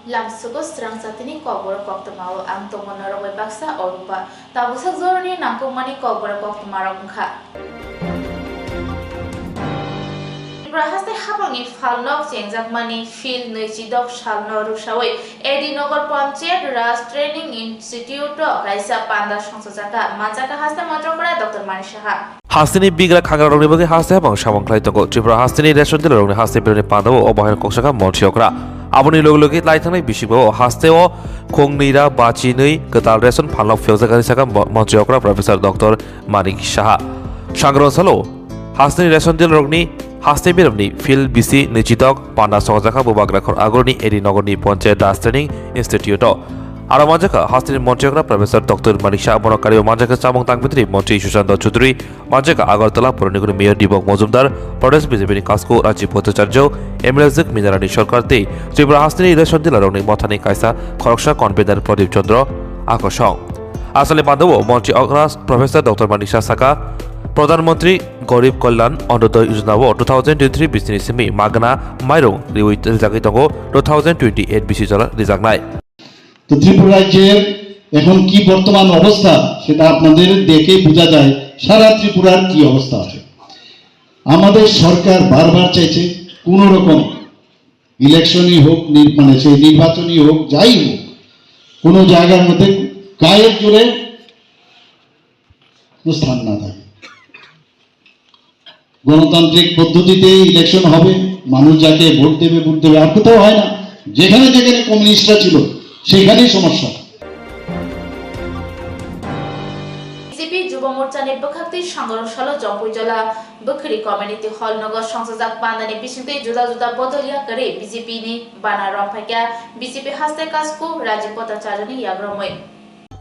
Lamsuko serang satini kobor koktemau ang tongonoro baksa orupa tabusak zorni nangkumani kobor koktemarong kha. Ibrahaste habangi falnok chengjak mani fil neichidok shalno rushawi Edinogor Panchayat Raj Training Institute kaisa panda songsojaka manjaka hasta montrokora Dr. Mani Saha. Hastini bigra khangara rongni bagi haste bang samang khlai tongo Tripura hastini ration dil rongni haste birni pandao obahir koksaka montriokra aboni loglogi laithanai bisibo hasteo khongnira bachinui ketal ration phalok fyojagani saka montriokra Professor Dr. Mani Saha sangro salo hastini ration dil rongni haste birni fil bisi nichidok panda songsojaka bubagra khor agorni Edinogorni Panchayat Raj Training Institute Aro manjaka hastini montriokra Professor Dr. Mani Saha monokari manjaka samong tangpitri Montri Sushant Chaudhary manjaka Agartala Puraniguri Mayor Dibok Mojumdar Pradesh BJP Kasko Rajiv Bhattacharya MLSik Minarani Sarkar te Tripura hastini ration dilaroni mothani kaisa khoroksa convener Pradip Chandra Akosong Asale Bandhawo Montri Agras Professor Dr. Mani Saha Saka Pradhanmantri Garib Kalyan Antyodaya Yojana 2023 bisini simi magana mairong riwi rijaki tongo 2028 bisi jala rijaknai তো ত্রিপুরা রাজ্যের এখন কি বর্তমান অবস্থা সেটা আপনাদের দেখে বোঝা যায় সারা ত্রিপুরার কি অবস্থা আছে আমাদের সরকার বারবার চাইছে কোন রকম ইলেকশনই হোক মানে সেই নির্বাচনই হোক যাই হোক কোন জায়গার মধ্যে গায়ের জোরে স্থান না থাকে গণতান্ত্রিক পদ্ধতিতে ইলেকশন হবে মানুষ যাকে ভোট দেবে আর কোথাও হয় না যেখানে যেখানে কমিউনিস্টরা ছিল সেখানেই সমস্যা বিজেপি যুব মোর্চা নির্বাখাক্তি সংগ্রামশালা জম্পুইজলা বখরি কমিউনিটি হল নগর সংসজাক বান্দানি বিসিতে জুদা জুদা বদলিয়া করে বিজেপি নি বানা রফাইকা বিজেপি হাস্তে কাজকু রাজীব ভট্টাচার্যনি ইয়াগ্রময়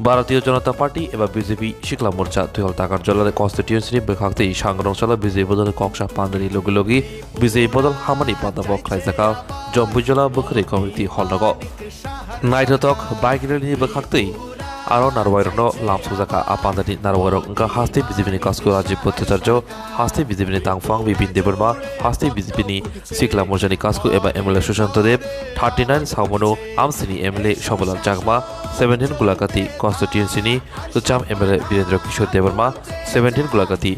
ভারতীয় জনতা পার্টি এবার বিজেপি শিকলা মোর্চা তুহল তাকার জলারে কনস্টিটিউয়েন্সি বেখাক্তি সংগ্রামশালা বিজেপি বদল কংসা পান্দানি লগি বিজেপি বদল হামানি পান্দাবক খাইজাকা জম্পুইজলা বখরি কমিউনিটি হল নগর নাইটক বাইক রেলি বেখাক্তি Aro narwairno lamsujaka apandani narwairok engka haste BJP ni kasko Rajiv Bhattacharya haste BJP ni tangfang Bipin Debarma haste BJP ni Sikla Morcha ni kasko eba MLA Sushant Dev 39 Saumono Amsini MLA Shobalal Jagma 17 Gulakati constituency ni Sucham MLA Virendra Kishore Debarma 17 Gulakati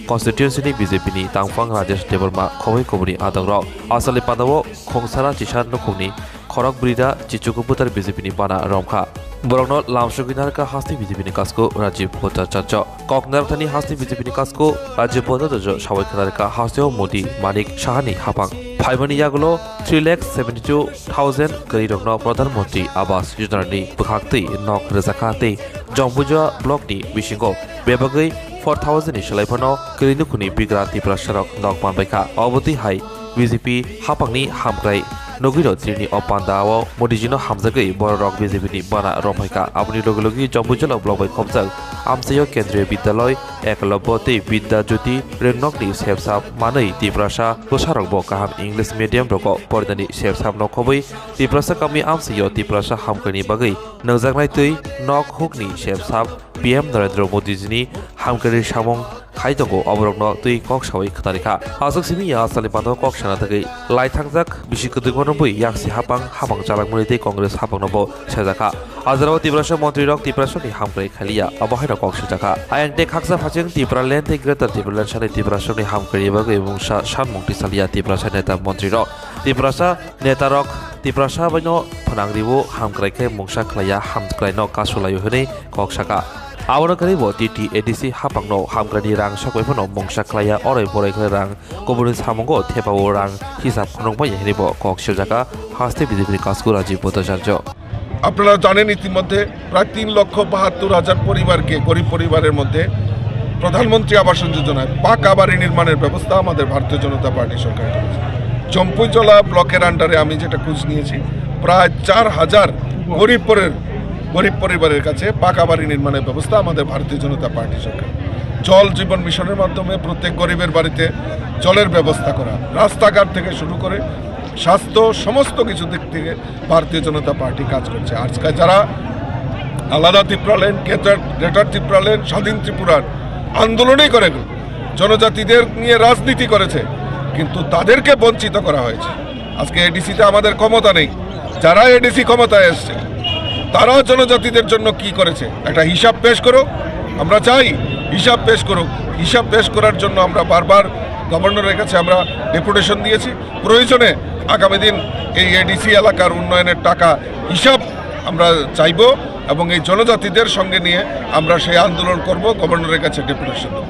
constituency ni BJP ni tangfang Rajesh Debarma khowai kobri adangro asale padawo khongsara chisar nokuni khorok brida chichukuputar BJP ni bana romkha Borogno lamsuginarka hasti BJP ni kasko Rajiv Bhattacharya Koknarthani hasti BJP ni kasko Rajiv Bhattacharya Sawaikanarka hasteo Modi Manik Sahani hapang Phaimani yagulo 3,72,000 kari rokno Pradhanmantri Awas Yojana ni bukhakti nok rejakate Jompuja block ni bisingo bebagai 4,000 ni selaifano kirinukuni bigra Tripura sarok nok manbaika oboti hai BJP hapangni hamkrai Nogiro Trini Opandao Modijino Hamzagi Borok BJP ni bana romaika apni logi Jambujala block by Komjak Amsayo Kendriya Bidyaloy Eklavya Vidya Jyoti Rengnok ni Sepsap Manai Tripura Bosarok bo kaham English medium roko Pordani Sepsap nokhobai Tripura kami Amsayo Tripura hamkani bagai nangjaknai tui nok hukni Sepsap PM Narendra Modi jini hamkari samong Khaitongo aborokno tui kok sawai khatarika asok simi ya asali pando kok sana tagai lai thangjak bisikudungono bui yaksi hapang jalakmuni te Congress hapang nobo sajaka Azarawa Tripura Mantri rok Tripura ni hamkrai khalia abahira kok sajaka ayante khaksa phacheng Tripura land te greater Tripura land sane Tripura ni hamkrai bagai mungsa sanmungti salia Tripura neta Mantri rok Tripura neta rok Tripura baino phanangribo hamkrai ke mungsa khlaya hamkrai no kasulayo hene kok saka Awara karibo TT ADC hapangno hamgrani rang sakwefono mongsa klaya orai borai khlai rang koburis hamongo thepawo rang hisab khonongbai heribo kok siljaka haste BJP kasko Rajiv Bhattacharya আপনারা জানেন ইতিমধ্যে প্রায় 3,72,000 পরিবারকে গরিব পরিবারের মধ্যে প্রধানমন্ত্রী আবাস যোজনায় পাকা বাড়ি নির্মাণের ব্যবস্থা আমাদের ভারতীয় জনতা পার্টি সরকার করেছে জম্পুইজলা ব্লকের আন্ডারে আমি যেটা খোঁজ নিয়েছি প্রায় 4,000 গরিব পরিবারের কাছে পাকা বাড়ি নির্মাণের ব্যবস্থা আমাদের ভারতীয় জনতা পার্টি সরকার জল জীবন মিশনের মাধ্যমে প্রত্যেক গরিবের বাড়িতে জলের ব্যবস্থা করা রাস্তাঘাট থেকে শুরু করে স্বাস্থ্য সমস্ত কিছু দিক থেকে ভারতীয় জনতা পার্টি কাজ করছে আজকে যারা আলাদা Tripura land greater Tripura land স্বাধীন ত্রিপুরার আন্দোলনই করে জনজাতিদের নিয়ে রাজনীতি করেছে কিন্তু তাদেরকে বঞ্চিত করা হয়েছে আজকে এডিসিতে আমাদের ক্ষমতা নেই যারা এডিসি ক্ষমতায় এসছে তারা জনজাতিদের জন্য কি করেছে একটা হিসাব পেশ করো। আমরা চাই হিসাব পেশ করুক। হিসাব পেশ করার জন্য আমরা বারবার গভর্নরের কাছে আমরা ডেপুটেশন দিয়েছি। প্রয়োজনে আগামী দিন এই এডিসি এলাকার উন্নয়নের টাকা হিসাব আমরা চাইব এবং এই জনজাতিদের সঙ্গে নিয়ে আমরা সেই আন্দোলন করব, গভর্নরের কাছে ডেপুটেশন দেব।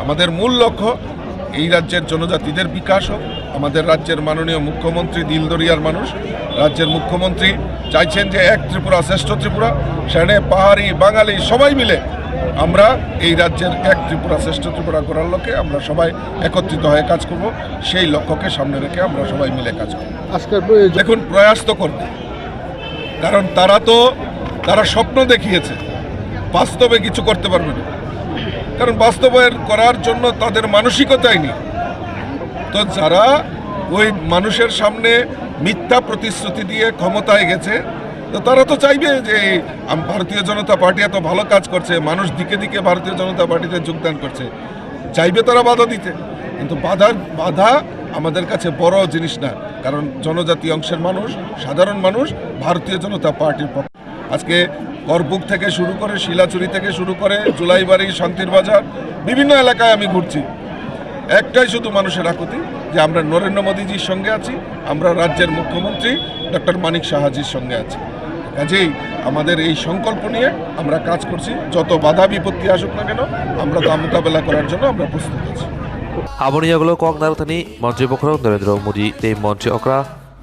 আমাদের মূল লক্ষ্য এই রাজ্যের জনজাতিদের বিকাশ হোক। আমাদের রাজ্যের মাননীয় মুখ্যমন্ত্রী দিলদরিয়ার মানুষ, রাজ্যের মুখ্যমন্ত্রী চাইছেন যে এক ত্রিপুরা শ্রেষ্ঠ ত্রিপুরা, সেখানে পাহাড়ি বাঙালি সবাই মিলে আমরা এই রাজ্যের এক ত্রিপুরা শ্রেষ্ঠ ত্রিপুরা করার লক্ষ্যে আমরা সবাই একত্রিত হয়ে কাজ করব। সেই লক্ষ্যকে সামনে রেখে আমরা সবাই মিলে কাজ করব। দেখুন, প্রয়াস তো করবে, কারণ তারা স্বপ্ন দেখিয়েছে, বাস্তবে কিছু করতে পারবে না, কারণ বাস্তবায়ন করার জন্য তাদের মানসিকতাই নেই। তো যারা ওই মানুষের সামনে মিথ্যা প্রতিশ্রুতি দিয়ে ক্ষমতায় গেছে, তো তারা তো চাইবে যে ভারতীয় জনতা পার্টি এত ভালো কাজ করছে, মানুষ দিকে দিকে ভারতীয় জনতা পার্টিতে যোগদান করছে, চাইবে তারা বাধা দিতে। কিন্তু বাধা আমাদের কাছে বড় জিনিস না, কারণ জনজাতি অংশের মানুষ, সাধারণ মানুষ ভারতীয় জনতা পার্টির পক্ষে। আজকে করবুক থেকে শুরু করে, শিলাচুরি থেকে শুরু করে, জুলাইবাড়ি, শান্তির বাজার, বিভিন্ন এলাকায় আমি ঘুরছি। একটাই শুধু মানুষের আকুতি যে আমরা নরেন্দ্র মোদীজির সঙ্গে আছি, আমরা রাজ্যের মুখ্যমন্ত্রী ডক্টর মানিক সাহাজির সঙ্গে আছি। কাজেই আমাদের এই সংকল্প নিয়ে আমরা কাজ করছি। যত বাধা বিপত্তি আসুক না কেন, আমরা তা মোকাবেলা করার জন্য আমরা প্রস্তুত আছি। Aboniyagulo kok narutani Mantri Bokrok Narendra Modi te Mantri Okra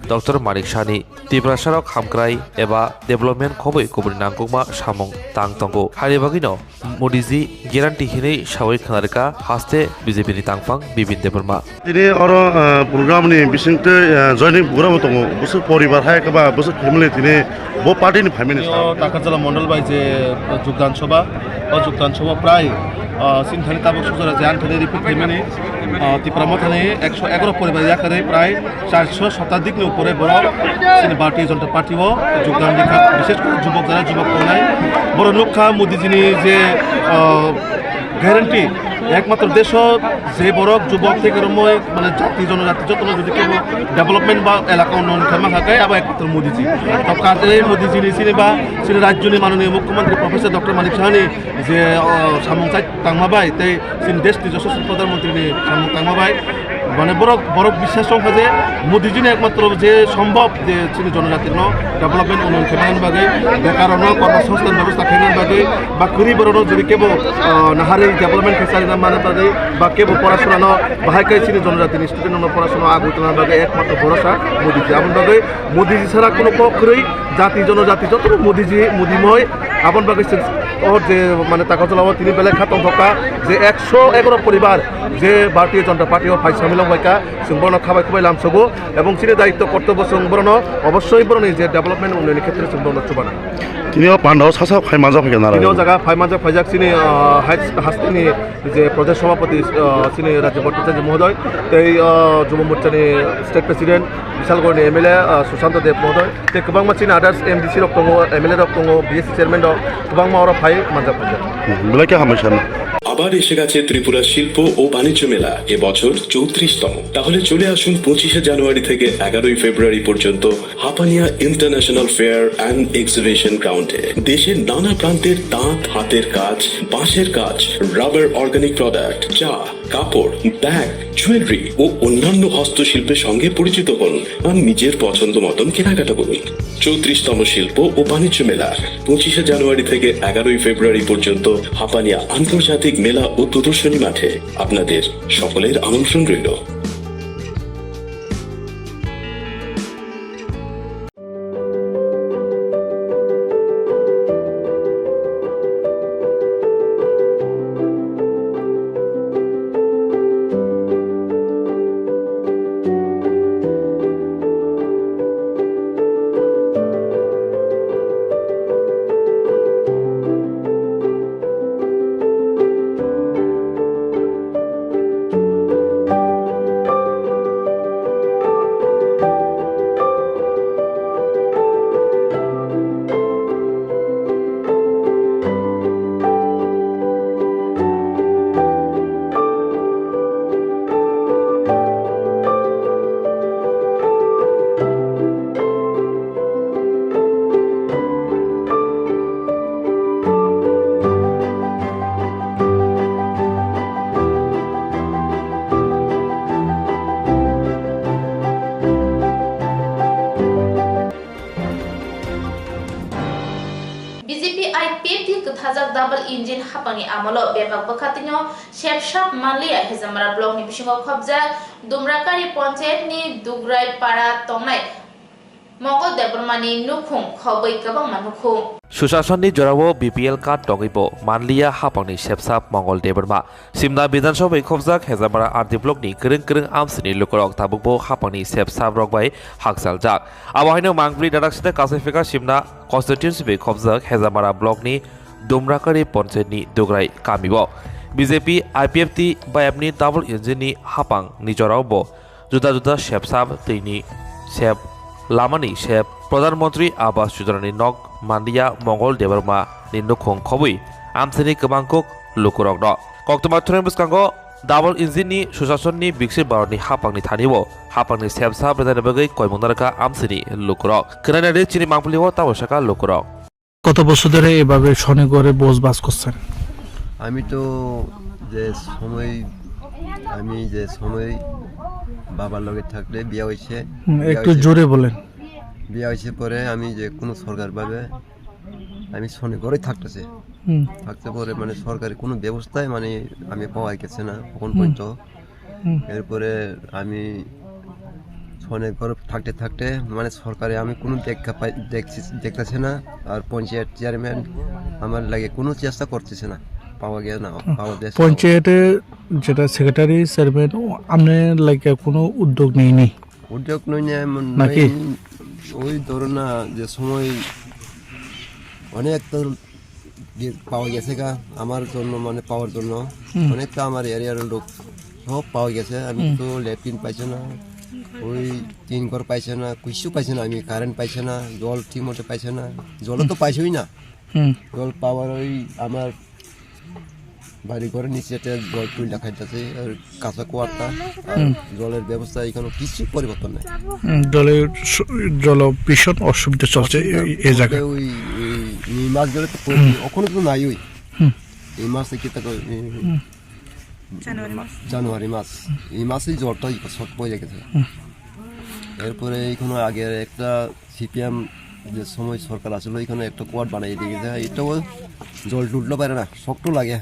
Dr. Manik Shani Tripura Sarok Hamkrai eba Development Khoboi Kubri Nangkukma Samung Tang Tongo Haribagino Modiji Guarantee Hini Shawai Khanarika Haste BJP ni Tangfang Bibin Deparma Ini oro program ni bisingte joining program tongo busuk poribar hai kaba busuk family tini bo party ni family টাকারজলা মন্ডল বাই যে যোগদান সভা প্রায় সিনথানি তাবক সুজরা জান থানে repeat ফেমিনি Tripura থানে 111 পরিবার এলাকায় প্রায় 400 শতাধিক উপরে বড় সিনে ভারতীয় জনতা পার্টিও যোগদান দেখা, বিশেষ করে যুবক কন্যায় বড় লক্ষ্য মোদিজিনি যে গ্যারান্টি একমাত্র দেশ যে বড় যুবক থেকে মানে জাতি জনজাতি যত যদি কেউ ডেভেলপমেন্ট বা এলাকা উন্নয়ন খামা থাকায় আবার একমাত্র মোদিজি। তো কাজে মোদিজি নিয়ে বা সিনে রাজ্যনি মাননীয় মুখ্যমন্ত্রী প্রফেসর ডক্টর মানিক সাহানি যে সামং চাই টাংমাবাই তাই সিন দেশটি যশস্বী প্রধানমন্ত্রী নিয়ে সামং টাংমাবাই মানে বড় বিশ্বাস সংখ্যা যে মোদিজিনে একমাত্র যে সম্ভব যে চিনি জনজাতির ডেভেলপমেন্ট উন্নয়ন খেলানোর বাদে বেকার কর্মসংস্থান ব্যবস্থা খেলানোর বাদে বা গরিবের যদি কেবল নাহারে ডেভেলপমেন্ট ফেসারি মানে বাদে বা কেবল পড়াশোনা বাহাইকাই চিনি জনজাতির স্টুডেন্ট পড়াশোনা আগুতনার বাদে একমাত্র ভরসা মোদিজি। এমন বাদে মোদিজি ছাড়া কোনো পক্ষই জাতি জনজাতি যত মোদিময় আপন বাকি ওর যে মানে টাকা চলাব তিনি বেলে খাতম থকা যে 111 পরিবার যে ভারতীয় জনতা পার্টি ও ফাইজ সামিলং বাইকা সুবর্ণ খাবাই খুবই লামসগো এবং চিনি দায়িত্ব কর্তব্য সুবর্ণ অবশ্যই বরণী যে ডেভেলপমেন্ট উন্নয়নের ক্ষেত্রে সুবর্ণ চুবানা তিনিও পান্ডাও সাসা ফাই মাজা ফাইকা নারা তিনিও জায়গা ফাইজাক চিনি হাস্তিনি যে প্রদেশ সভাপতি চিনি রাজ্য ভট্টাচার্য মহোদয় এই যুব মোর্চানি স্টেট প্রেসিডেন্ট বিশালগড়নি এমএলএ সুশান্ত দেব মহোদয় তে গোबां চিনি আদার্স এমডিসি রক দङ এমএলএ রক দङ বিএসসি চেয়ারম্যান দङ গোबां মাওরা ফাই মাজা ফাইজা বেলাকে হামেশান আবার এসে গেছে ত্রিপুরা শিল্প ও বাণিজ্য মেলা, এবছর 34তম। তাহলে চলে আসুন 25শে জানুয়ারি থেকে 11ই ফেব্রুয়ারি পর্যন্ত Hapania international fair and exhibition গ্রাউন্ডে। দেশের নানা প্রান্তের তাঁত, হাতের কাজ, বাঁশের কাজ, রাবার অর্গানিক প্রোডাক্ট, চা, কাপড়, ব্যাগ, জুয়েলারি ও অন্যান্য হস্তশিল্পের সঙ্গে পরিচিত হন আর নিজের পছন্দ মতন কেনাকাটা করুন। 34তম শিল্প ও বাণিজ্য মেলা 25শে জানুয়ারি থেকে 11ই ফেব্রুয়ারি পর্যন্ত হাপানিয়া আন্তর্জাতিক মেলা ও প্রদর্শনী মাঠে। আপনাদের সকলের আমন্ত্রণ রইল। Kuthajak double engine hapani amalo bebak bakatinyo Shepshap Manlia Hezamara blog ni bisingo khobja Dumrakari Ponchayat ni Dugrai Para Tongnai Mongol Debrmani Nukhung Khobai Kabang Manukhung সুশাসননি জরাবো বিপিএল কার্ড টগিব মানলিয়া হাপাংনি শেপসাপ মঙ্গল দেবরমা সিমনা বিধানসভা খবজাক হেজামারা আরদি ব্লকনি গরং গরং আমসিনি লুকরক তাবুকবো হাপাংনি শেপসাপ রকবাই হাকসাল জাক আবহাইনো মাংবলি ডাডাকসিতে কাসেফিকা সিমনা কনস্টিটিউন্সি খবজাক হেজামারা ব্লকনি দুমরাকারি পঞ্চায়েতনি দুগ্রাই কামিব বিজেপি আইপিএফটি বায়াবনি ডাবল ইঞ্জিননি হাপাং নিজরাওবো জুদা জুদা শেপসাপ তৈনি শেপ লামানি শেপ প্রধানমন্ত্রী আবাস যোজনানি নক মান্ডিয়া Mangal Debbarma ni nukhong khobui amsini kebangkok lukurok no koktoma thurem biskango double engine ni sushason ni biksir baroni hapangni thanibo hapangni sepsa bredane bagai koimundaraka amsini lukurok kenana re chini mangpuliwo tabosaka lukurok কত বছর ধরে এভাবে শনিগড়ে বসবাস করছেন? আমি তো যে সময় বাবার লগে থাকলে বিয়ে হয়েছে একটু জোরে বলেন। বিয়ে হয়েছে পরে আমি যে কোনো সরকারভাবে আমি শনিগড়ে থাকতেছে পরে মানে সরকারি কোনো ব্যবস্থায় মানে আমি পাওয়া গেছে না এখন পর্যন্ত। এরপরে আমি শনিগড় থাকতে থাকতে মানে সরকারে আমি কোনো দেখতেছে না, আর পঞ্চায়েত চেয়ারম্যান আমার লাগে কোনো চেষ্টা করতেছে না, পাওয়া গেছে না। পঞ্চায়েতে যেটা সেক্রেটারি চেয়ারম্যান আপনার লাগে কোনো উদ্যোগ নেয়নি? উদ্যোগ নই নাকি ওই ধরো না যে সময় অনেক তো পাওয়া গেছে গা আমার জন্য, মানে পাওয়ার জন্য অনেকটা আমার এরিয়ার লোক সব পাওয়া গেছে। আমি তো ল্যাট্রিন পাইছে না, ওই তিন ঘর পাইছে না, কিছু পাইছে না, আমি কারেন্ট পাইছে না, জল ঠিক মতো পাইছে না, জলও তো পাইছই না। জল পাওয়ার ওই আমার বাড়ি ঘরের নিচেতে জল তুই দেখাইতেছে কাঁচা কুয়ারটা, আর জলের ব্যবস্থা এখানে কিছু পরিবর্তন নেই। জল ভীষণ অসুবিধা চলছে এই জায়গায়। ওই মাছগুলো তো ওখানে তো নাই, ওই এই মাছ থেকে জানুয়ারি মাস, এই মাসেই জলটা শর্ট পড়ে গেছে। এরপরে এইখানে আগের একটা সিপিএম যে সময় সরকার আসলে এখানে একটা কোয়ার্ড বানিয়ে দিয়ে গেছে, এটাও জল টুটলে পারে না, শক্ত লাগে।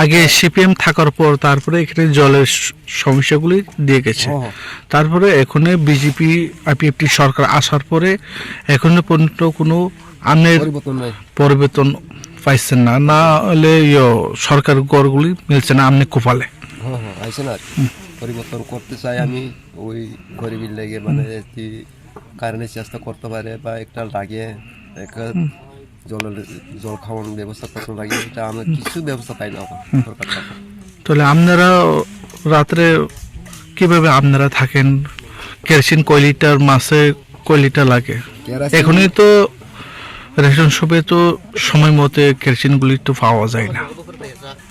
আগে সিপিএম থাকার পর তারপরে এখানে জলের সমস্যাগুলি দিয়ে গেছে, তারপরে এখন বিজেপি আইপিএফটি সরকার আসার পরে এখনো পর্যন্ত কোনো আনের পরিবর্তন পাইছেন না, না হলে সরকার গড়গুলি মিলছে না আপনি কোপালে? আইসে না, পরিবর্তন করতে চাই আমি, ওই গরিবের লেগে মানে কারেন্টের চেষ্টা করতে পারে বা একটা লাগে একটা জল খাওয়ানোর ব্যবস্থা করতে লাগে, এটা আমরা কিছু ব্যবস্থা পাই না সরকার। তাহলে আপনারা রাত্রে কিভাবে আপনারা থাকেন? কেরোসিন কয় লিটার, মাসে কয় লিটার লাগে? এখনই তো রেশন শপে তো সময় মতো কেরোসিনগুলি তো পাওয়া যায় না।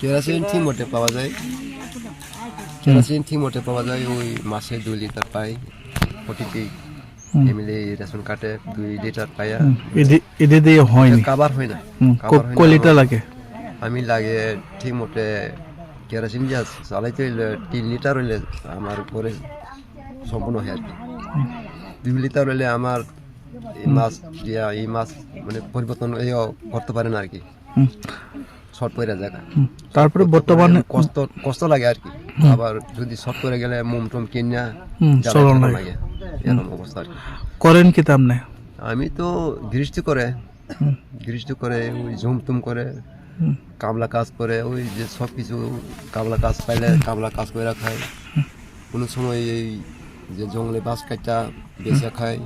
কেরোসিন ঠিক মতো পাওয়া যায়, ওই মাসে 2 লিটার পাই, প্রতিটি ফ্যামিলি রেশন কার্ডে 2 লিটার পাই। এদের দিয়ে হয়নি, কাবার হয় না। কয় লিটার লাগে? আমি লাগে ঠিক মতো কেরোসিন যা চালাইতে হইলে 3 লিটার হইলে আমার উপরে সম্পূর্ণ হয় আর কি। 2 লিটার হইলে আমার এই মাছ মানে পরিবর্তন করতে পারে না আর কি, শর্ট পড়ে যায়। তারপরে বর্তমানে কষ্ট লাগে আর কি, আবার যদি শর্ট পড়ে গেলে মোম টোম কিনা লাগে, এরকম অবস্থা আর কি। করেন কি তামনে? আমি তো গৃহস্থ করে ওই ঝুমটুম করে কামলা কাজ করে, ওই যে সব কিছু কামলা কাজ পাইলে কামলা কাজ করে খায়, কোনো সময় এই যে জঙ্গলে বাস কাটা বেচা খায়,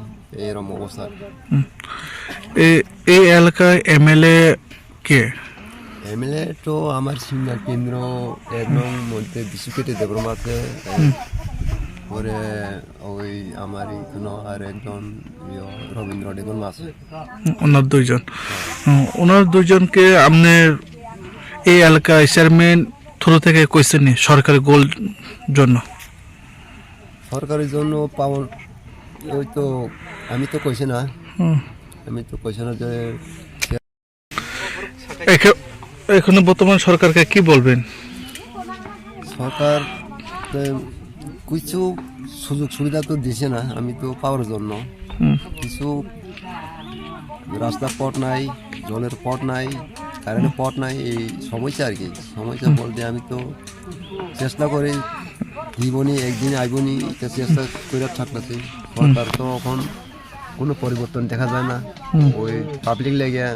এরকম অবস্থা। এই এলাকায় এমএলএ কে? এমএলএ তো আমার সিনিয়র কেন্দ্র একদম মধ্যে বিশুকেটে দেবরমা আছে, পরে ওই আমার এখানে আর একজন রবীন্দ্র দেবরমা আছে, ওনার দুইজনকে আপনি এই এলাকায় চেয়ারম্যান থ্রু থেকে কইছেন সরকারি গোল জন্য? সরকারের জন্য পাওয়ার ওই তো আমি তো কইছি না, যে এখনো বর্তমান সরকারকে কি বলবেন? সরকার কিছু সুযোগ সুবিধা তো দিছে না, আমি তো পাওয়ার জন্য কিছু রাস্তার পথ নাই, জলের পথ নাই, কারেন্টের পথ নাই, এই সমস্যা আর কি। সমস্যা বলতে আমি তো চেষ্টা করি জীবনে একদিন আইবনি, এটা চেষ্টা করে থাকতেছি। সরকার তো এখন কোনো পরিবর্তন দেখা যায় না। ওই পাবলিক লেগে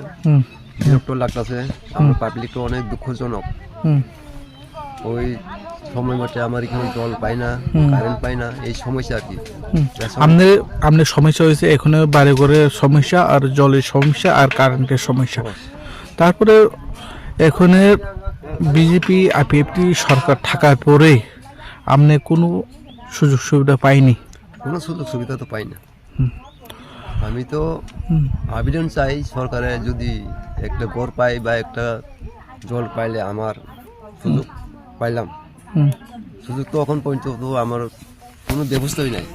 বিরক্ত লাগতেছে, আমরা পাবলিক তো অনেক দুঃখজনক। ওই সময় মতো আমার এখানে জল পাই না, কারেন্ট পাই না, এই সমস্যা আর কি। আপনার সমস্যা হয়েছে এখানে বাড়ি ঘরের সমস্যা, আর জলের সমস্যা, আর কারেন্টের সমস্যা। তারপরে এখানে বিজেপি আইপিএফটি সরকার থাকার পরে আপনি কোনো সুযোগ সুবিধা পাইনি? কোনো সুযোগ সুবিধা তো পাই না। আমি তো আবেদন চাই সরকারে, যদি একটা ঘর পাই বা একটা জল পাইলে আমার সুযোগ পাইলাম। সুযোগ তো এখন পর্যন্ত তো আমার কোনো ব্যবস্থাই নাই।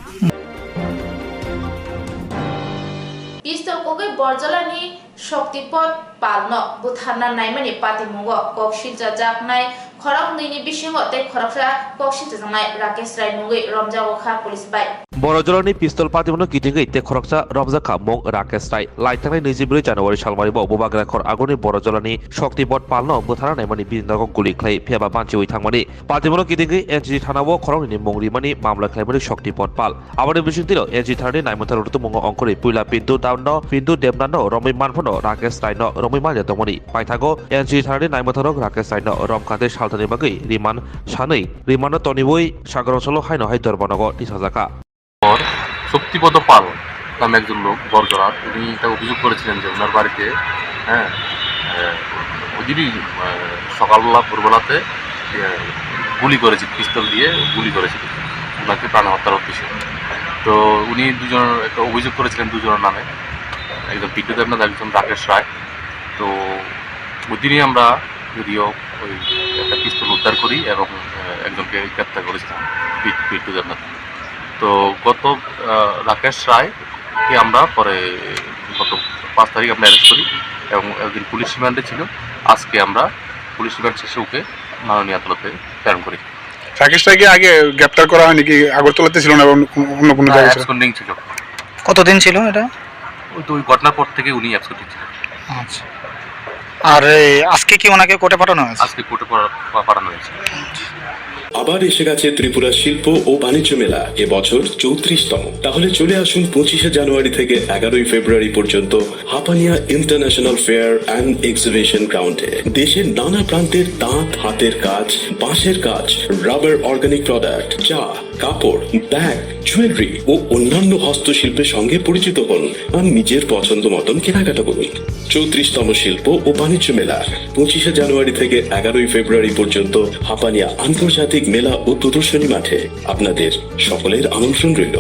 Pistol kogai borjalani shoktipot palno butharna naimani patimungo kokshilja jaknai khorok nini bisingo te khoroksa kokshilja jangnai Rakesh Rai nugui romjago kha police bai বড়জলানি পিস্তল পাতিমনো কিটিংগে ইতে খরকসা রমজা খামং রাকেশ রায় লাইথাংনাই 24 জানুয়ারি সালমারি ববাগ্রা খর আগনি বড়জলানি শক্তিপট পালনো বুথারা নাইমানি বিন্দক গুলি খাই ফেবা বাঞ্চি ওই থাংমানি পাতিমনো কিটিংগে এনজি থানাবো খরংনি মংরিমানি মামলা খাইমানি শক্তিপট পাল আবারে বিশুতিল এনজি থানানি নাইমতার রুতু মঙ্গ অঙ্করে পুইলা পিন্দু দাউন্ন পিন্দু দেবনানো রমি মানফনো রাকেশ রায়ন রমি মাল জাতমনি পাইথাগো এনজি থানানি নাইমতারক রাকেশ রায়ন রমখাতে সালতানি বাগৈ রিমান সাनै রিমান তনিবই সাগর অঞ্চল হাইন হাই দরবনগ তিসাজাকা শক্তিপদ পাল নামে একজন লোক বরজরাত, উনি এটা অভিযোগ করেছিলেন যে ওনার বাড়িতে ওদিনই সকালবেলা ভোরবেলাতে গুলি করেছে, পিস্তল দিয়ে গুলি করেছিল ওনাকে প্রাণ হত্যার উদ্দেশ্যে। তো উনি দুজন একটা অভিযোগ করেছিলেন দুজনের নামে, একজন পিন্টু দেবনাথ, একজন রাকেশ রায়। তো ওদিনই আমরা যদিও ওই একটা পিস্তল উদ্ধার করি এবং একজনকে গ্রেপ্তার করেছিলাম, পিন্টু দেবনাথ। তো গত রাকেশ রায়কে আমরা পরে গত 5 তারিখ আমরা অ্যারেস্ট করি এবং একদিন পুলিশ রিমান্ডে ছিল। আজকে আমরা পুলিশ রিমান্ড শেষে ওকে মাননীয় আদালতে প্রেরণ করি। রাকেশ রায়কে আগে গ্রেপ্তার করা হয়নি কি? আগরতলাতে ছিল না, অন্য কোনো জায়গায় অ্যাবসকন্ডিং ছিল। কতদিন ছিল এটা? ওই ঘটনার পর থেকে উনি অ্যাবসকন্ডিং ছিল। আচ্ছা, আর আজকে কি ওনাকে কোর্টে পাঠানো হয়েছে? আজকে কোর্টে পাঠানো হয়েছে। আবার এসে গেছে ত্রিপুরা শিল্প ও বাণিজ্য মেলা, এবছর 34তম। তাহলে চলে আসুন 25শে জানুয়ারি থেকে 11ই ফেব্রুয়ারি পর্যন্ত Hapania international fair and exhibition গ্রাউন্ডে। দেশের নানা প্রান্তের তাঁত, হাতের কাজ, বাঁশের কাজ, রাবার, অর্গানিক প্রোডাক্ট, চা, কাপড়, ব্যাগ, জুয়েলারি ও অন্যান্য হস্তশিল্পের সঙ্গে পরিচিত হন আর নিজের পছন্দ মতন কেনাকাটা করুন। 34তম শিল্প ও বাণিজ্য মেলা 25শে জানুয়ারি থেকে 11ই ফেব্রুয়ারি পর্যন্ত হাপানিয়া আন্তর্জাতিক মেলা ও প্রদর্শনী মাঠে। আপনাদের সকলের আমন্ত্রণ রইল।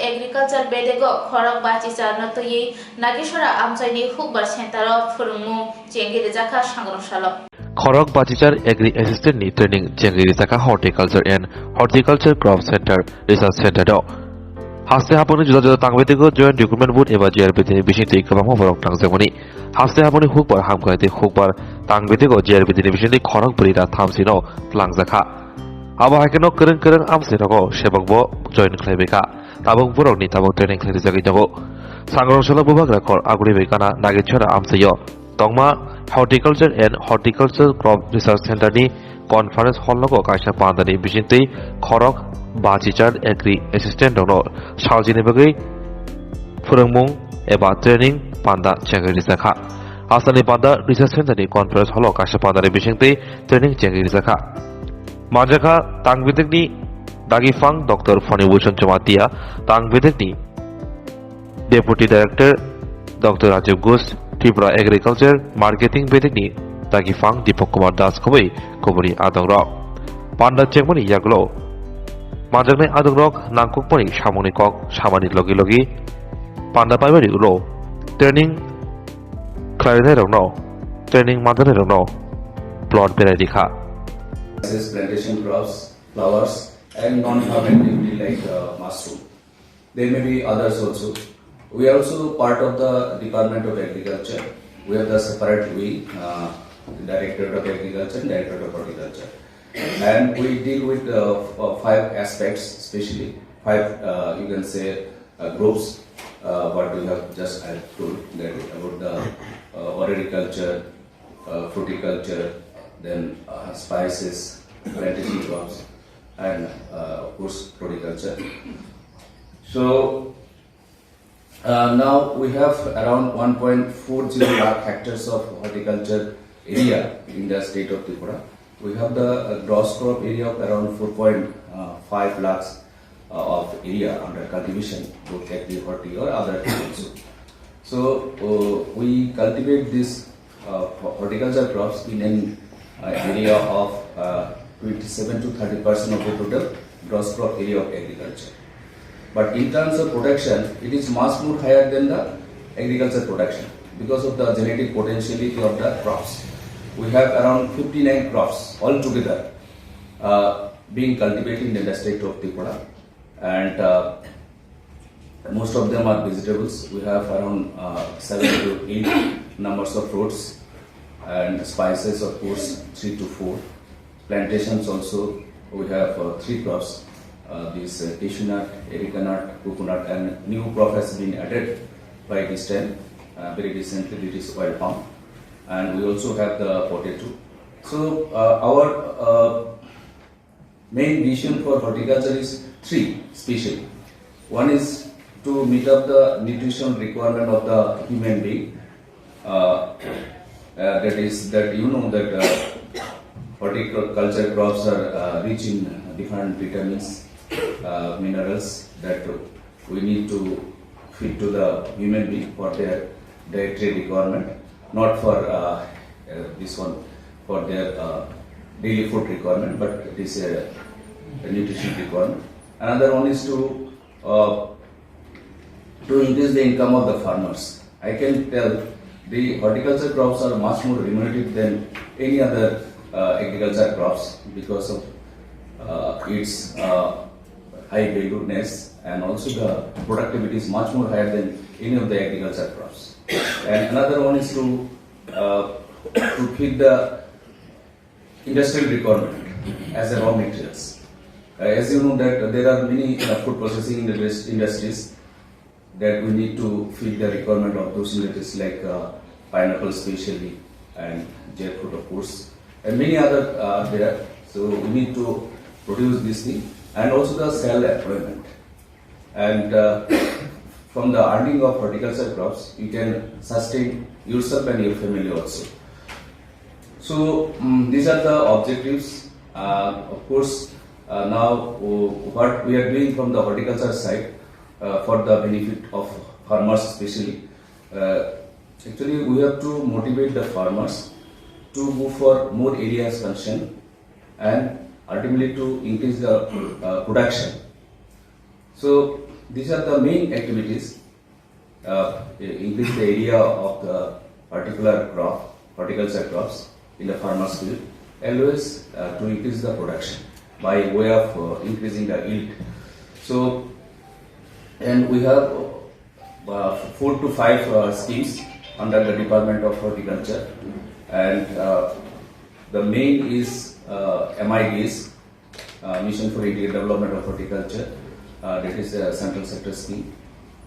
एग्रीकल्चर बेदेगो खरक बाचिचा नतोयै नागेश्वरा आमचाइनि हुकबार सेन्टाराव फोरोंमु चेंगिरि जाखा सांग्रांशाल खरक बाचिचार एग्री एसिस्टेंट नि ट्रेनिंग चेंगिरि जाखा horticulture and horticulture crop centre research centre दो हास्ते हापनि जुदा जुदा तांगबेदिगो जॉइंट रिक्रुटमेंट बोर्ड एबा जिआरबिनि बिसिंति गोबां फरक थांजोमनि हास्ते हापनि हुकबार हामखायते हुकबार तांगबेदिगो जिआरबिनि बिसिंति खरक बुरिदा थामसिनो लांजाखा आबहावाखौ गोरों गोरों आमसिरगो सेबकबो जॉइन खालायबेका ताबुक बरकनि ताबुक ट्रेनिं खालायजागै दबो सांग्रांशाला बुबाग्रा खर आगुरि बेकाना नागेश्वरा आमसियो तंमा horticulture and horticulture crop research सेन्टरनि कन्फारेन्स हलनांगौ कायसा पान्दानि बिसिंतै खरक बाजिचार एग्रि एसिस्टेन्ट दङ सालजिनि बागै फोरोंमुं एबा ट्रेनिं पान्दा चेंगरि जाखा आसामनि पान्दा रिसार्च सेन्टारनि कन्फारेन्स हलाव कायसा पान्दानि बिसिंतै ट्रेनिं चेंगरि जाखा मानजाखा तांबिदेखनि दागिफां डॉक्टर फणिभूषण चमातिया तांबिदेखनि deputy director doctor Rajib Ghosh Tripura agriculture marketing बेदेखनि दागिफां दीपक कुमार दास खबै खबरी आदंरक पान्दा चेंगमनि यागलो मानजाकनाय आदंरक नांकुकमनि सामनि कक सामानि लगी लगी पान्दा पाइबारि उलो ट्रेनिं खालायनाय रंनो ट्रेनिं मानजानाय रंनो प्लॉट बेराय दिखा plantation crops, flowers, and non-farm activity like mushroom. There may be others also. We are also part of the Department of Agriculture. We have the separate wing, Directorate of Agriculture and Directorate of Horticulture. And we deal with 5 aspects, especially 5, you can say, groups. What we have just told that about the horticulture, fruiticulture, then spices, plantation crops, and of course horticulture. So now we have around 1.40 lakh hectares of horticulture area in the state of Tripura. We have the gross crop area of around 4.5 lakhs of area under cultivation, both agri, horti or other also. So we cultivate this horticulture crops in an area of 27 to 30% of the total gross crop area of agriculture. But in terms of production, it is much more higher than the agriculture production because of the genetic potentiality of the crops. We have around 59 crops altogether being cultivated in the state of Tripura, and most of them are vegetables. We have around 7 to 8 numbers of fruits, and spices of course 3 to 4. Plantations also we have 3 crops, this cashew nut, erica nut, coconut, and new crop has been added by this time, very recently it is oil palm, and we also have the potato. So our main vision for horticulture is 3 especially. One is to meet up the nutrition requirement of the human being. That is that you know that horticulture crops are rich in different vitamins, minerals that we need to feed to the human being for their dietary requirement, not for this one for their daily food requirement, but it is a nutrition requirement. Another one is to increase the income of the farmers. I can tell the horticulture crops are much more remunerative than any other agriculture crops because of its high valueness, and also the productivity is much more higher than any of the agriculture crops. And another one is to feed the industrial requirement as a raw materials. As you know that there are many food processing industries that we need to feed the requirement of those industries like pineapple especially, and jackfruit of course, and many other are there. So we need to produce this thing, and also the sell employment. And from the earning of horticulture crops, you can sustain yourself and your family also. So these are the objectives. Of course, now what we are doing from the horticulture side for the benefit of farmers especially. Actually, we have to motivate the farmers to go for more area expansion and ultimately to increase the production. So these are the main activities. Increase the area of the particular crop, horticulture crops in the farmer's field, as well as to increase the production by way of increasing the yield. So, and we have 4 to 5 schemes under the Department of Horticulture, and the main is MIDs, Mission for Integrated Development of Horticulture. That is a central sector scheme.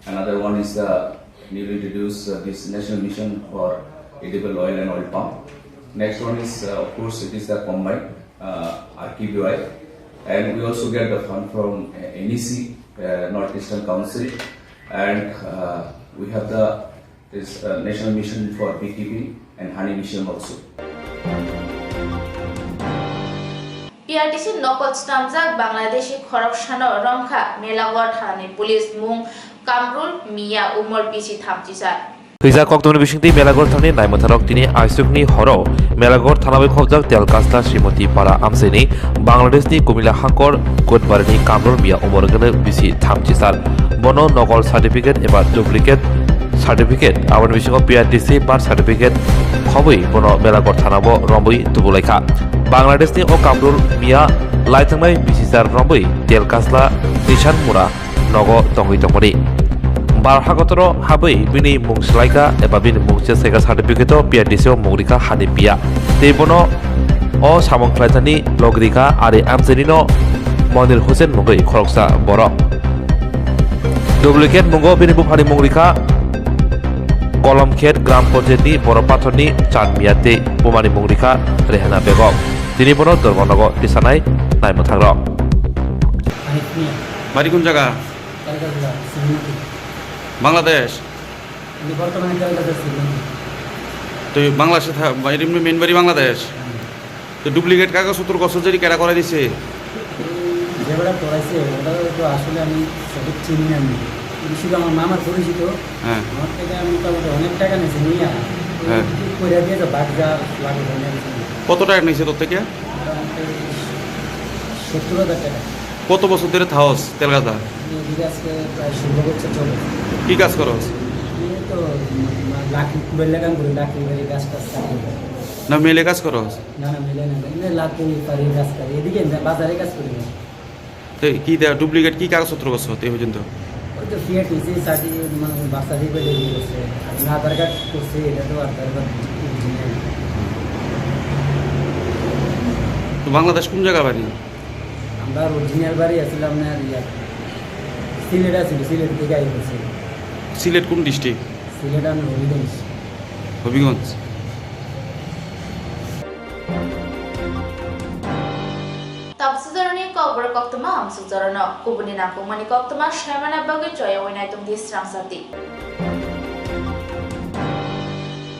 Another one is the newly introduced this National Mission for edible oil and oil palm. Next one is, of course, it is the combine, RKBY, and we also get the fund from NEC, Northeastern Council, and we have this National Mission for Beekeeping and Honey Mission also. PRTC নকল স্টামজাক বাংলাদেশি খরকসানো রংখা মেলাগড় থানানি police মুং কামরুল মিয়া উমর বিসি থামচিসা Hija Kokdoni Bishingti Melagor Thani Naimatharok Tini Aisukni Horo Melagor Thanabai Khobjak Telkasta Srimati Para Amseni Bangladesh ni Kumila Hankor Kotbarani Kamrul Mia Umorgane Bisi Thamchisar Bono Nokol Certificate eba Duplicate Certificate Awan Bishingo PRTC Birth Certificate Khoboi Bono Melagor Thanabo Romboi Tubulaikha Bangladesh ni O Kamrul Mia Laitangmai Bisisar Romboi Telkasla Nishan Mura Nogo Tongoi Tongori Barhagotoro Habai Bini Mungslaika eba Bini Mungse Sega Certificate PRTC Mogrika Hanipia Tebono O Samong Klaitani Logrika Ari Amzenino Monir Hussein Mungoi Khoroksa Borok Duplicate Mungo Bini Buphani Mogrika Kolom Khet Gram Projectni Boropathoni Chanmiate Bumani Mogrika Rehana Begok Tini Bono Dormonogo Tisanai Naimathagrok Bari kun jaga Bangladesh তো বাংলাদেশে এমনি main বাড়ি বাংলাদেশ তো duplicate কাগজপত্র কসজরি কেরা করে দিছে যেগুলো করাইছে ওটা তো আসলে আমি সঠিক চিনি না শুধু আমার মামার পরিচিত হ্যাঁ আমার থেকে আমি মোটামুটি অনেক টাকা নিয়েছি নিয়ে হ্যাঁ করে দিয়ে তো বাদ যা লাগে কত টাকা নিয়েছে তোর থেকে 70,000 টাকা কত বছর ধরে থাওস তেলগাদা আজকে প্রায় 16 বছর চলে কি কাজ করস তো লাকি বেলে কাম করি লাকি বেলে গাছ টাছ কাটি না মেলে কাজ করস না না মিলে না এনে লাকি পারি গাছ কাটি এদিকে বাজারে কাজ করি তো কি দেয়া ডুপ্লিকেট কি কাগজপত্র করছ তে পর্যন্ত ওই তো PRTC সাথে মানে বাসা দিবে দিয়ে গেছে না আধার কার্ড করছে এটা তো আধার কার্ড তো বাংলাদেশ কোন জায়গা বাড়ি আমরা অরিজিনাল বাড়ি আসলাম না সিলেট আছে সিলেট থেকে আইছে সিলেট কোন ডিস্ট্রিক্ট সিলেট আর Habiganj Habiganj Tapsuzarani Kobra Koktama, Amsuzarano, Kubuni Nakumani Koktama, Shamana Bagay Joy, when I took this Ramsati.